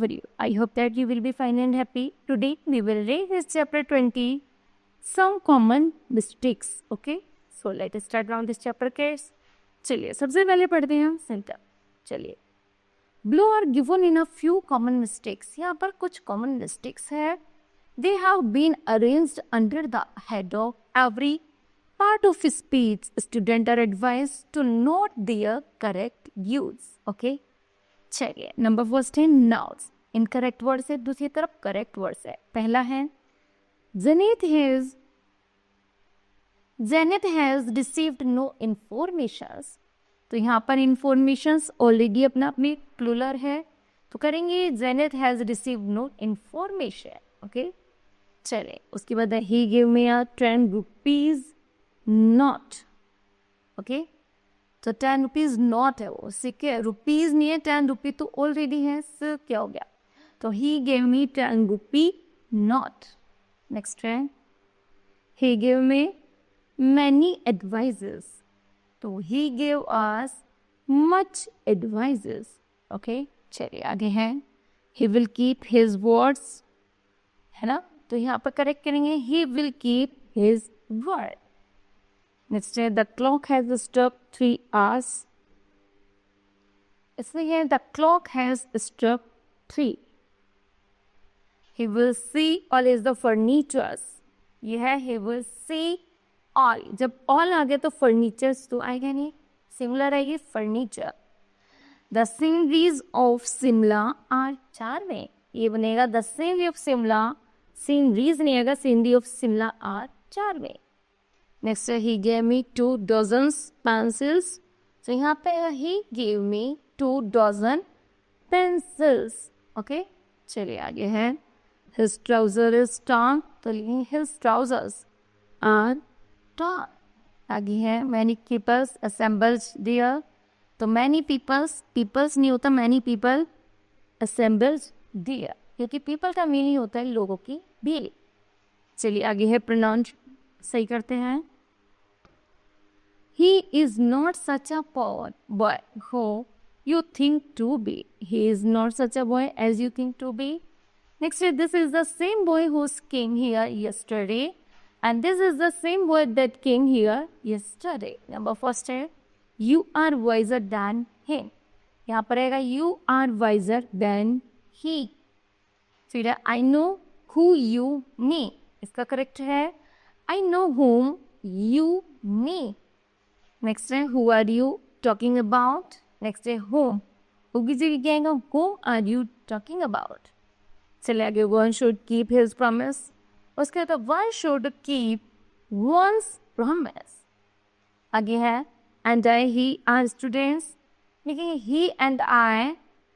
are you? I hope that you will be fine and happy. Today we will read this chapter 20, some common mistakes. Okay, so let us start around this chapter kids. चलिए सबसे पहले पढ़ते हैं हम centre. चलिए, below are given in a few common mistakes. यहाँ पर कुछ common mistakes है. They have been arranged under the head of every part of speech. Students are advised to note their correct use. Okay. चलिए, number first है nouns. Incorrect words है, दूसरी तरफ correct words है. पहला है Zenith has received no informations. तो यहाँ पर informations ऑलरेडी अपनी प्लूरल है, तो करेंगे Zenith has received no information. Okay, चले उसके बाद he gave me a 10 rupees not. Okay, तो 10 रुपीज़ नॉट है वो, ठीक है, रुपीज़ नहीं है, 10 रुपी तो ऑलरेडी है, सो क्या हो गया, तो he gave me 10 rupee note. Next है he gave me many advices, तो he gave us much advices. Okay, चलिए आगे है he will keep his words, है ना, तो यहाँ पर करेक्ट करेंगे he will keep his word. Next है the clock has struck 3 hours. इसलिए the clock has struck 3. He will see all is the furnitures. ये है he will see all. जब all आ गए तो furnitures तो आएगा नहीं, similar आएगी furniture. The sceneries of Simla are charming. ये बनेगा the scenery of Simla. Sceneries नहीं आएगा, scenery of Simla are charming. Next है he gave me 2 dozens pencils. तो यहाँ पे he gave me 2 dozen pencils. Okay, चलिए आगे है his trouser is torn. तो लिखेंगे his trousers are torn. आगे है many peoples assembled there. तो many peoples नहीं होता, many people assembled there, क्योंकि people का मीनिंग होता है लोगों की भीड़. चलिए आगे है प्रोनाउंस सही करते हैं. He is not such a boy who you think to be. He is not such a boy as you think to be. Next, this is the same boy who came here yesterday, and this is the same boy that came here yesterday. Number first है you are wiser than him. यहाँ पर आएगा you are wiser than he. फिर है I know who you me. इसका correct है I know whom you me. Next है who are you talking about. Next है whom, who की जगह क्या आएगा whom are you talking about. चले आगे one should keep his promise. उसके बाद one should keep one's promise. आगे है and I he are students. लेकिन he and I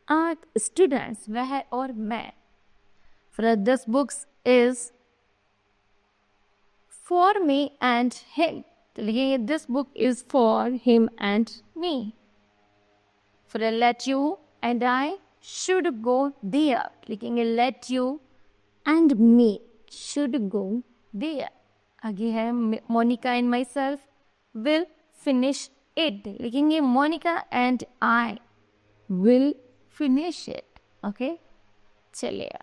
are students, वह और मैं. For this books is for me and him. तो लिखेंगे this book is for him and me. For let you and I should go there. लिखेंगे let you and me should go there. आगे है Monica and myself will finish it. लिखेंगे Monica and I will finish it. Okay? चलिए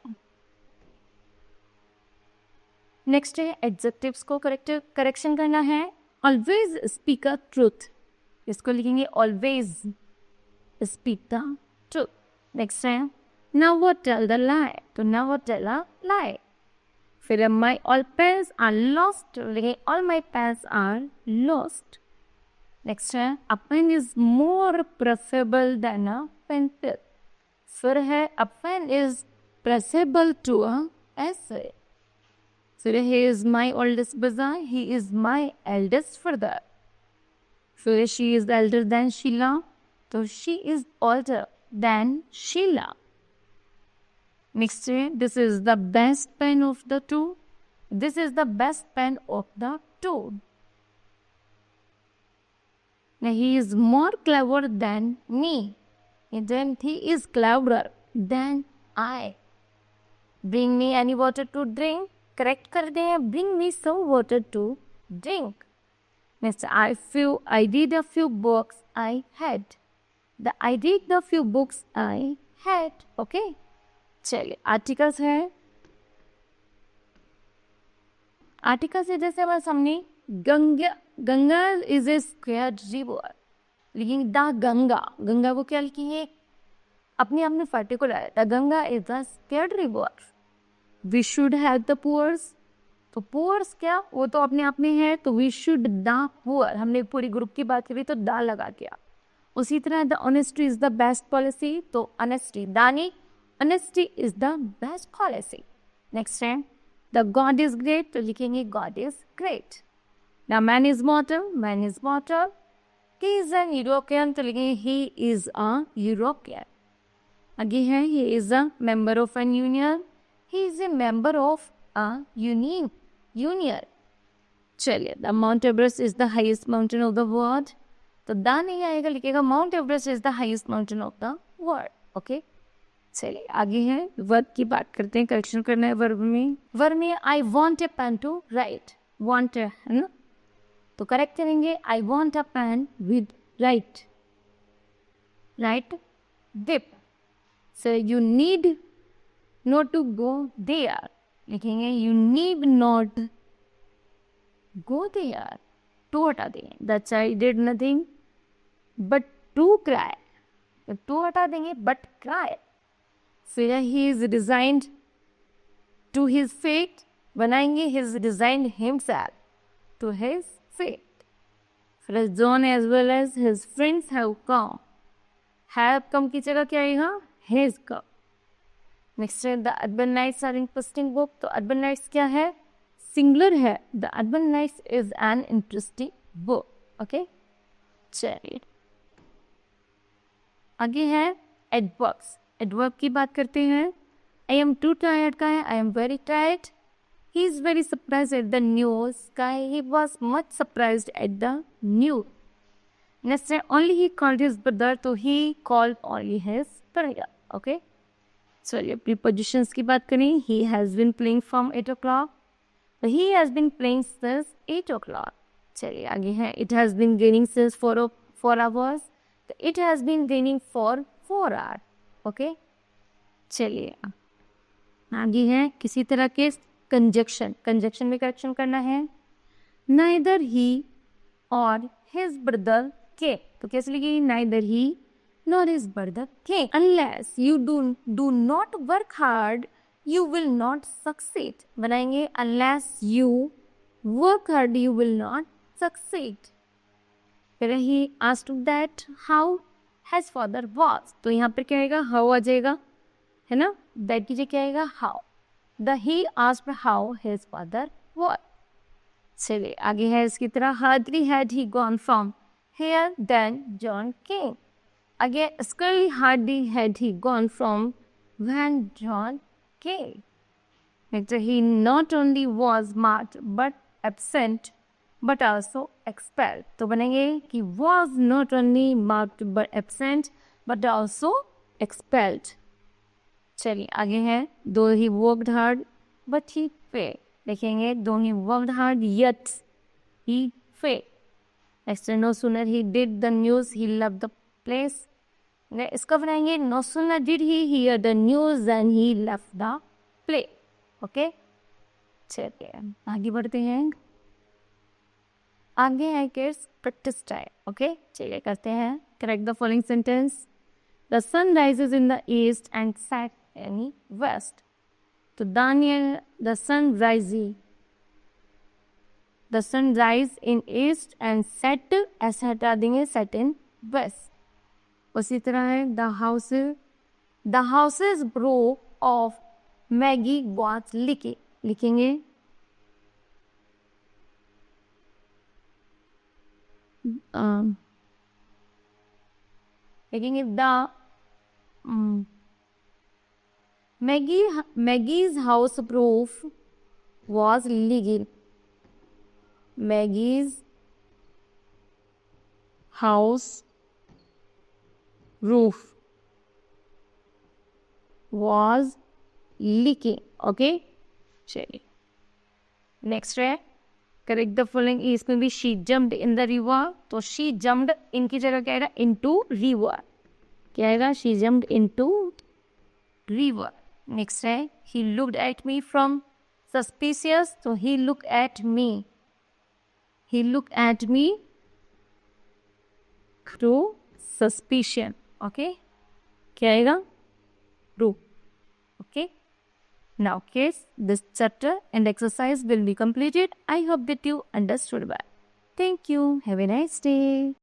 next है adjectives को correction करना है. Always speak a truth, इसको लिखेंगे always speak the truth. Next है नेवर टेल द लाई, तो नेवर टेल अ लाई. फिर my all pens are lost, लिखेंगे all my pens are lost. Next है a pen is more preferable than a pencil. फिर है a pen is preferable to a essay. So he is my oldest brother, he is my eldest brother. So she is elder than Sheila, so she is older than Sheila. Next, this is the best pen of the two. This is the best pen of the two. Now he is more clever than me. And then he is cleverer than I. Bring me any water to drink. Correct कर दें bring me some water to drink. Next, I read a few books I had. I read the few books I had. Okay. चलिए articles है, article से जैसे हमारे सामने Ganga, Ganga is a square river, लेकिन the Ganga, Ganga वो क्या लिखी है अपने आप में पर्टिकुलर है, the Ganga is the square river, we should have the poors, तो पुअर्स क्या वो तो अपने आप में है, तो वी शुड द पुअर, हमने पूरी ग्रुप की बात करी तो द लगा दिया। उसी तरह the honesty is the best policy, तो ऑनेस्टी दानी, honesty is the best policy. Next है द गॉड इज ग्रेट, तो लिखेंगे God is great. The man is mortal, man is mortal. He is an European, तो लिखेंगे he is a European. आगे है he is a member of an union, he is a member of a union. चलिए the Mount Everest is the highest mountain of the world, तो the नहीं आएगा, लिखेगा mount Everest is the highest mountain of the world. Okay, चलिए आगे है verb की बात करते हैं, करेक्शन करना है वर्ब में। वर्ब में I want a pen to write, want है ना, तो करेक्ट करेंगे I want a pen with write, write डिप। So you need not to go there, लिखेंगे you need not go there, to हटा देंगे, the child did nothing but to cry, to हटा देंगे बट क्राई। फिर he is designed to his fate, बनाएंगे his designed himself to his fate. फिर John as well as his friends have come की जगह क्या आएगा हैज कम। नेक्स्ट है the Arabian Nights are interesting book, तो Arabian Nights क्या है सिंगुलर है, the Arabian Nights is an interesting book. Okay, चलिए आगे है एडवर्ब्स, एडवर्ब की बात करते हैं। आई एम टू टायर्ड का है I am very tired, he is very surprise at the news का है he was much surprise at the news. Next है only he called his brother, तो he called only his brother. Okay, चलिए prepositions की बात करें। He has been playing from 8 o'clock, तो he has been playing since 8 o'clock। चलिए आगे है it has been gaining since 4 hours, तो it has been gaining for 4 hours। Okay, चलिए आगे है किसी तरह के कंजक्शन, कंजक्शन में करेक्शन करना है। नाइदर ही और हिज ब्रदर के, तो कैसे लिखेंगे neither he nor his brother came. Unless you do not work hard, you will not succeed. बनाएंगे unless you work hard, you will not succeed. फिर he asked that how his father was. तो यहाँ पर क्या आएगा how आ जाएगा, है ना, that की जगह क्या आएगा how. The he asked how his father was. चलिए आगे है इसकी तरह hardly had he gone from here then John came. Again, scarcely hardly had he gone from when John came. Next, he not only was marked but absent, but also expelled. तो बनेंगे कि was not only marked but absent, but also expelled. चलिए आगे है though he worked hard, but he failed. देखेंगे though he worked hard, yet he failed. Next, no sooner he did the news, he left the place. इसका बनाएंगे no sooner did he hear the news than he left the play. Okay, चलिए आगे बढ़ते हैं। आगे है kids practice time. Okay, चलिए करते हैं। Correct the following sentence. The sun rises in the east and set in west, तो दानियल the sun rise in east and set, ऐसे हटा देंगे सेट इन वेस्ट। उसी तरह है द हाउसेज ब्रो ऑफ मैगी वॉज लीकिंग, लिखेंगे the Maggie's house roof was leaking, Maggie's house roof was leaking. Okay, चलिए नेक्स्ट है करेक्ट द फॉलोइंग। इसमें भी she jumped in the river, तो शी जम्प्ड इनकी जगह क्या आएगा इनटू रिवर, क्या आएगा she jumped into river. Next है, he looked at me from suspicious, so he looked at me. He looked at me through suspicion. Okay, क्या आएगा? Through. Okay. Now, kids, this chapter and exercise will be completed. I hope that you understood well. Thank you. Have a nice day.